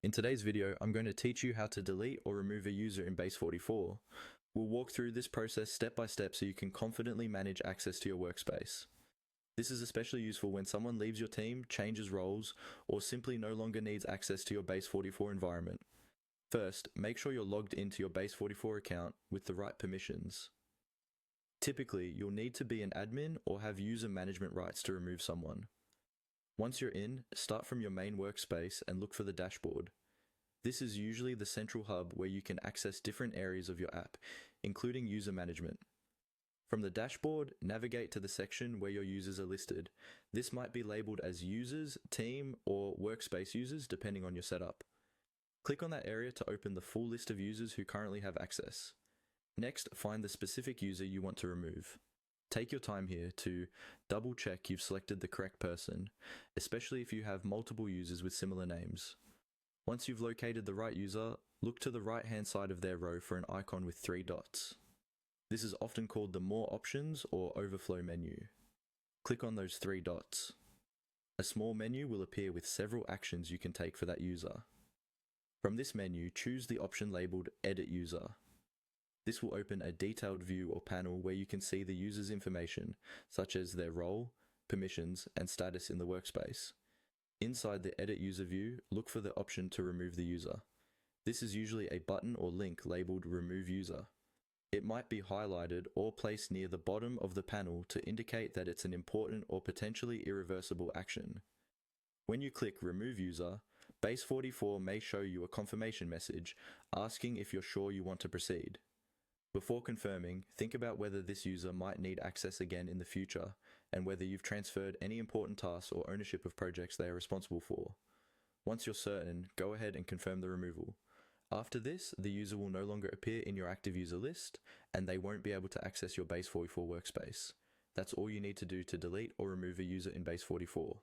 In today's video, I'm going to teach you how to delete or remove a user in Base44. We'll walk through this process step by step so you can confidently manage access to your workspace. This is especially useful when someone leaves your team, changes roles, or simply no longer needs access to your Base44 environment. First, make sure you're logged into your Base44 account with the right permissions. Typically, you'll need to be an admin or have user management rights to remove someone. Once you're in, start from your main workspace and look for the dashboard. This is usually the central hub where you can access different areas of your app, including user management. From the dashboard, navigate to the section where your users are listed. This might be labeled as users, team, or workspace users depending on your setup. Click on that area to open the full list of users who currently have access. Next, find the specific user you want to remove. Take your time here to double check you've selected the correct person, especially if you have multiple users with similar names. Once you've located the right user, look to the right-hand side of their row for an icon with 3 dots. This is often called the More Options or Overflow menu. Click on those 3 dots. A small menu will appear with several actions you can take for that user. From this menu, choose the option labeled Edit User. This will open a detailed view or panel where you can see the user's information, such as their role, permissions, and status in the workspace. Inside the Edit User view, look for the option to remove the user. This is usually a button or link labeled Remove User. It might be highlighted or placed near the bottom of the panel to indicate that it's an important or potentially irreversible action. When you click Remove User, Base44 may show you a confirmation message asking if you're sure you want to proceed. Before confirming, think about whether this user might need access again in the future and whether you've transferred any important tasks or ownership of projects they are responsible for. Once you're certain, go ahead and confirm the removal. After this, the user will no longer appear in your active user list and they won't be able to access your Base44 workspace. That's all you need to do to delete or remove a user in Base44.